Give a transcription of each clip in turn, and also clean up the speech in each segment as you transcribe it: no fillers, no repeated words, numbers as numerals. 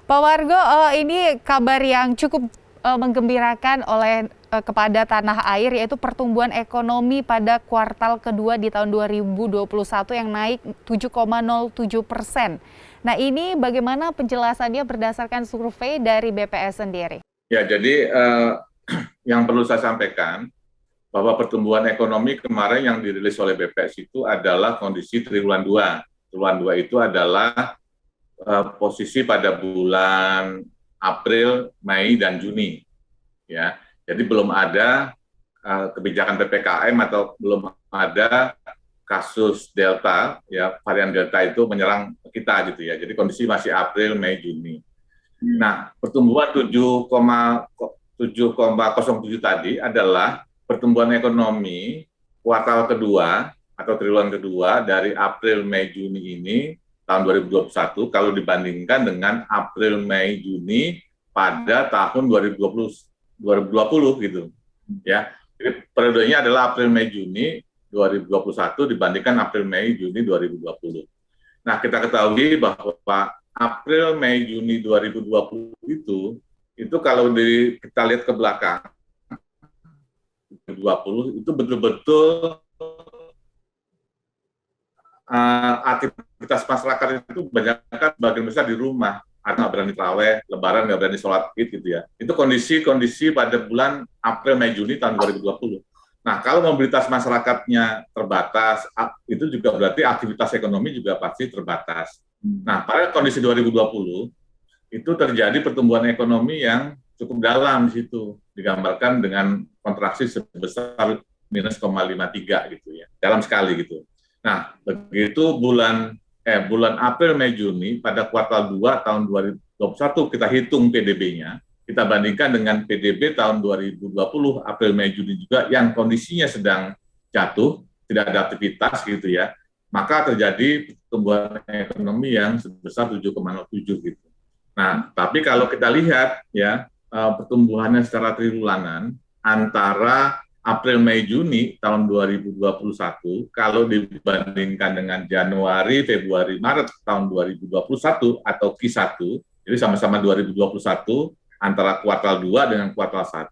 Pak Wargo, ini kabar yang cukup menggembirakan kepada tanah air, yaitu pertumbuhan ekonomi pada kuartal kedua di tahun 2021 yang naik 7,07%. Nah, ini bagaimana penjelasannya berdasarkan survei dari BPS sendiri? Ya, jadi yang perlu saya sampaikan bahwa pertumbuhan ekonomi kemarin yang dirilis oleh BPS itu adalah kondisi triwulan 2. Triwulan 2 itu adalah posisi pada bulan April, Mei, dan Juni. Ya, jadi belum ada kebijakan PPKM atau belum ada kasus Delta, ya varian Delta itu menyerang kita gitu ya. Jadi kondisi masih April, Mei, Juni. Nah, pertumbuhan 7,07 tadi adalah pertumbuhan ekonomi kuartal kedua atau triwulan kedua dari April, Mei, Juni ini tahun 2021 kalau dibandingkan dengan April, Mei, Juni pada tahun 2020 gitu. Ya. Jadi periodenya adalah April, Mei, Juni 2021 dibandingkan April, Mei, Juni 2020. Nah, kita ketahui bahwa April, Mei, Juni 2020 itu kalau kita lihat ke belakang 2020 itu betul-betul aktivitas masyarakat itu banyak kan sebagian besar di rumah, nggak berani terawih, lebaran nggak berani sholat id gitu ya. Itu kondisi pada bulan April, Mei, Juni tahun 2020. Nah, kalau mobilitas masyarakatnya terbatas, itu juga berarti aktivitas ekonomi juga pasti terbatas. Nah, pada kondisi 2020 itu terjadi pertumbuhan ekonomi yang cukup dalam di situ, digambarkan dengan kontraksi sebesar minus 0,53 gitu ya, dalam sekali gitu. Nah, begitu bulan April, Mei, Juni pada kuartal 2 tahun 2021 kita hitung PDB-nya, kita bandingkan dengan PDB tahun 2020 April, Mei, Juni juga yang kondisinya sedang jatuh, tidak ada aktivitas gitu ya, maka terjadi pertumbuhan ekonomi yang sebesar 7,07 gitu. Nah, tapi kalau kita lihat ya pertumbuhannya secara triwulanan antara April, Mei, Juni tahun 2021 kalau dibandingkan dengan Januari, Februari, Maret tahun 2021 atau Q1, jadi sama-sama 2021 antara kuartal 2 dengan kuartal 1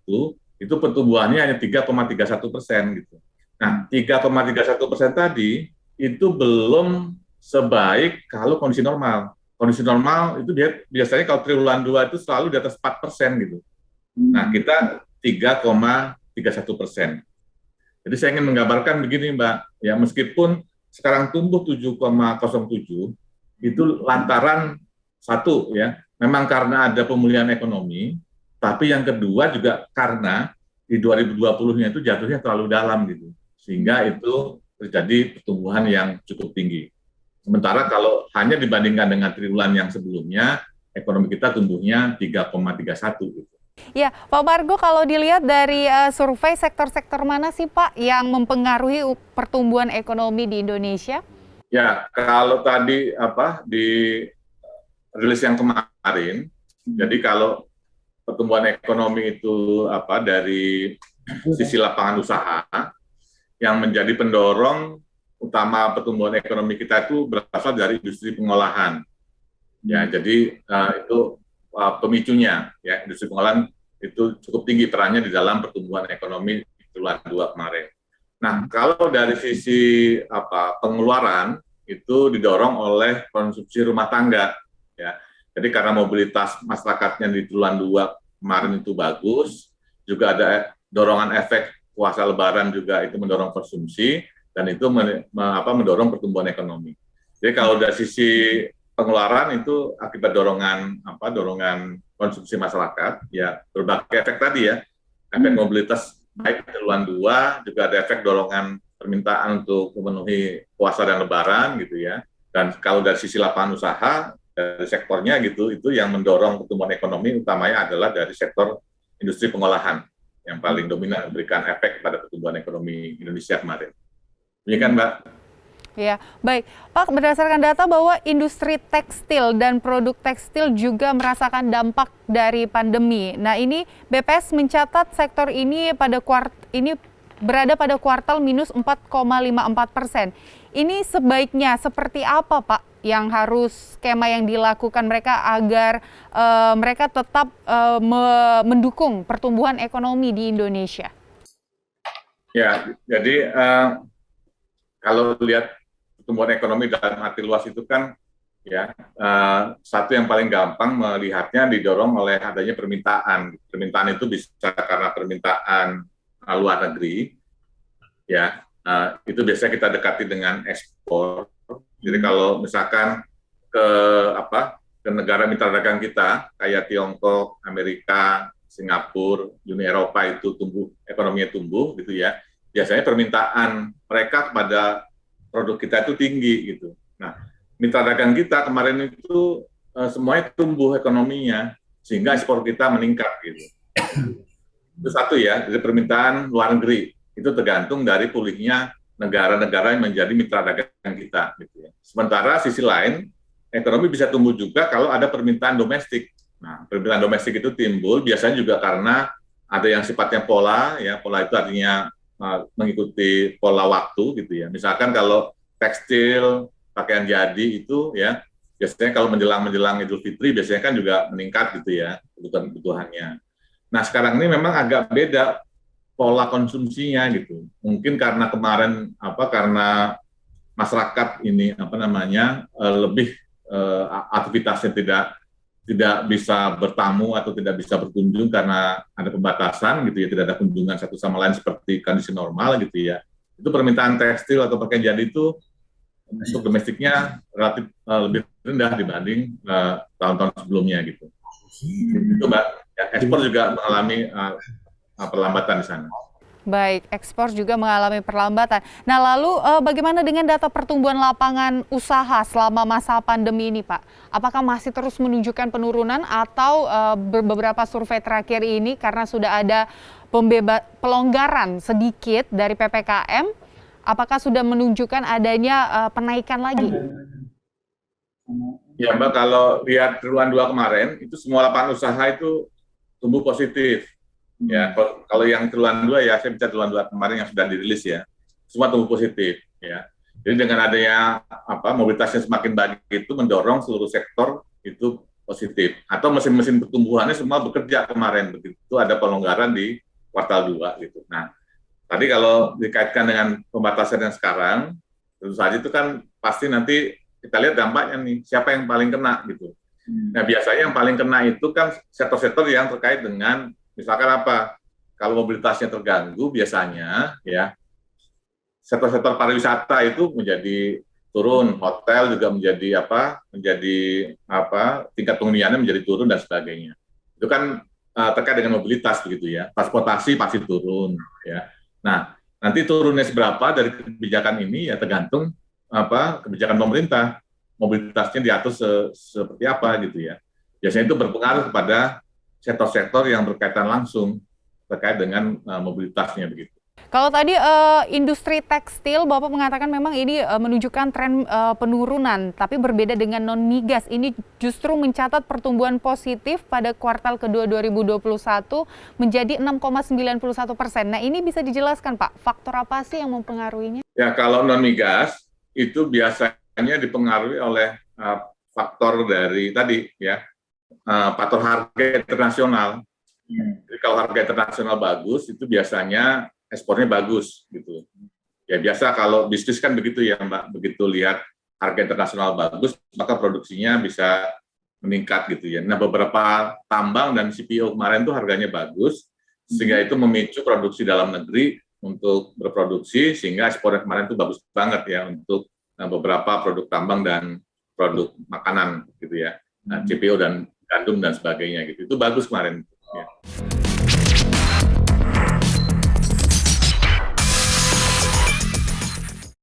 itu pertumbuhannya hanya 3,31% gitu. Nah, 3,31% tadi itu belum sebaik kalau kondisi normal. Kondisi normal itu biasanya kalau triwulan 2 itu selalu di atas 4% gitu. Nah, kita 3,31%. Jadi saya ingin menggambarkan begini, Mbak, ya meskipun sekarang tumbuh 7,07 itu lantaran satu ya, memang karena ada pemulihan ekonomi, tapi yang kedua juga karena di 2020-nya itu jatuhnya terlalu dalam gitu. Sehingga itu terjadi pertumbuhan yang cukup tinggi. Sementara kalau hanya dibandingkan dengan triwulan yang sebelumnya, ekonomi kita tumbuhnya 3,31 gitu. Ya, Pak Margo, kalau dilihat dari survei sektor-sektor mana sih Pak yang mempengaruhi pertumbuhan ekonomi di Indonesia? Ya, kalau tadi di rilis yang kemarin, jadi kalau pertumbuhan ekonomi itu dari sisi lapangan usaha yang menjadi pendorong utama pertumbuhan ekonomi kita itu berasal dari industri pengolahan. Ya, jadi itu pemicunya ya, industri pengolahan itu cukup tinggi perannya di dalam pertumbuhan ekonomi triwulan 2 kemarin. Nah, kalau dari sisi pengeluaran itu didorong oleh konsumsi rumah tangga ya. Jadi karena mobilitas masyarakatnya di triwulan 2 kemarin itu bagus, juga ada dorongan efek puasa lebaran juga itu mendorong konsumsi dan itu mendorong pertumbuhan ekonomi. Jadi kalau dari sisi pengeluaran itu akibat dorongan konsumsi masyarakat, ya berbagai efek tadi ya, efek mobilitas baik triwulan 2, juga ada efek dorongan permintaan untuk memenuhi puasa dan lebaran gitu ya. Dan kalau dari sisi lapangan usaha, dari sektornya gitu, itu yang mendorong pertumbuhan ekonomi utamanya adalah dari sektor industri pengolahan yang paling dominan memberikan efek pada pertumbuhan ekonomi Indonesia kemarin. Demikian, Mbak. Ya, baik. Pak, berdasarkan data bahwa industri tekstil dan produk tekstil juga merasakan dampak dari pandemi. Nah, ini BPS mencatat sektor ini berada pada kuartal minus 4,54%. Ini sebaiknya seperti apa, Pak, yang harus skema yang dilakukan mereka agar mereka tetap mendukung pertumbuhan ekonomi di Indonesia? Ya, jadi kalau lihat pertumbuhan ekonomi dalam arti luas itu kan ya satu yang paling gampang melihatnya didorong oleh adanya permintaan. Permintaan itu bisa karena permintaan luar negeri, ya itu biasanya kita dekati dengan ekspor. Jadi kalau misalkan ke ke negara mitra dagang kita kayak Tiongkok, Amerika, Singapura, Uni Eropa itu ekonominya tumbuh gitu ya. Biasanya permintaan mereka kepada produk kita itu tinggi gitu. Nah, mitra dagang kita kemarin itu semuanya tumbuh ekonominya sehingga ekspor kita meningkat gitu. Itu satu ya, jadi permintaan luar negeri itu tergantung dari pulihnya negara-negara yang menjadi mitra dagang kita. Gitu ya. Sementara sisi lain, ekonomi bisa tumbuh juga kalau ada permintaan domestik. Nah, permintaan domestik itu timbul biasanya juga karena ada yang sifatnya pola, ya pola itu artinya mengikuti pola waktu gitu ya. Misalkan kalau tekstil, pakaian jadi itu ya biasanya kalau menjelang Idul Fitri biasanya kan juga meningkat gitu ya kebutuhannya. Nah sekarang ini memang agak beda pola konsumsinya gitu. Mungkin karena kemarin karena masyarakat ini lebih aktivitasnya tidak bisa bertamu atau tidak bisa berkunjung karena ada pembatasan gitu ya, tidak ada kunjungan satu sama lain seperti kondisi normal gitu ya. Itu permintaan tekstil atau pakaian jadi itu untuk domestiknya relatif lebih rendah dibanding tahun-tahun sebelumnya gitu. Itu Mbak, ya, ekspor juga mengalami perlambatan di sana. Baik, ekspor juga mengalami perlambatan. Nah, lalu bagaimana dengan data pertumbuhan lapangan usaha selama masa pandemi ini, Pak? Apakah masih terus menunjukkan penurunan atau beberapa survei terakhir ini karena sudah ada pelonggaran sedikit dari PPKM, apakah sudah menunjukkan adanya penaikan lagi? Ya, Mbak, kalau lihat triwulan 2 kemarin, itu semua lapangan usaha itu tumbuh positif. Ya, kalau yang triwulan 2 ya, saya bicara triwulan 2 kemarin yang sudah dirilis ya, semua tumbuh positif. Ya. Jadi dengan adanya mobilitasnya semakin baik itu mendorong seluruh sektor itu positif. Atau mesin-mesin pertumbuhannya semua bekerja kemarin, begitu ada pelonggaran di kuartal 2 gitu. Nah, tadi kalau dikaitkan dengan pembatasan yang sekarang, tentu saja itu kan pasti nanti kita lihat dampaknya nih, siapa yang paling kena gitu. Nah, biasanya yang paling kena itu kan sektor-sektor yang terkait dengan misalkan kalau mobilitasnya terganggu biasanya ya sektor-sektor pariwisata itu menjadi turun, hotel juga menjadi tingkat penghuniannya menjadi turun dan sebagainya. Itu kan terkait dengan mobilitas begitu ya. Transportasi pasti turun ya. Nah, nanti turunnya seberapa dari kebijakan ini ya tergantung kebijakan pemerintah. Mobilitasnya diatur seperti apa gitu ya. Biasanya itu berpengaruh kepada sektor-sektor yang berkaitan langsung terkait dengan mobilitasnya begitu. Kalau tadi industri tekstil, Bapak mengatakan memang ini menunjukkan tren penurunan, tapi berbeda dengan non-migas. Ini justru mencatat pertumbuhan positif pada kuartal kedua 2021 menjadi 6,91%. Nah, ini bisa dijelaskan, Pak, faktor apa sih yang mempengaruhinya? Ya, kalau non-migas itu biasanya dipengaruhi oleh faktor dari tadi ya, faktor harga internasional. Jadi kalau harga internasional bagus, itu biasanya ekspornya bagus gitu. Ya biasa kalau bisnis kan begitu ya Mbak, begitu lihat harga internasional bagus, maka produksinya bisa meningkat gitu ya. Nah beberapa tambang dan CPO kemarin tuh harganya bagus, sehingga itu memicu produksi dalam negeri untuk berproduksi, sehingga ekspornya kemarin tuh bagus banget ya untuk beberapa produk tambang dan produk makanan gitu ya. Nah, CPO dan gandum dan sebagainya gitu. Itu bagus kemarin. Ya.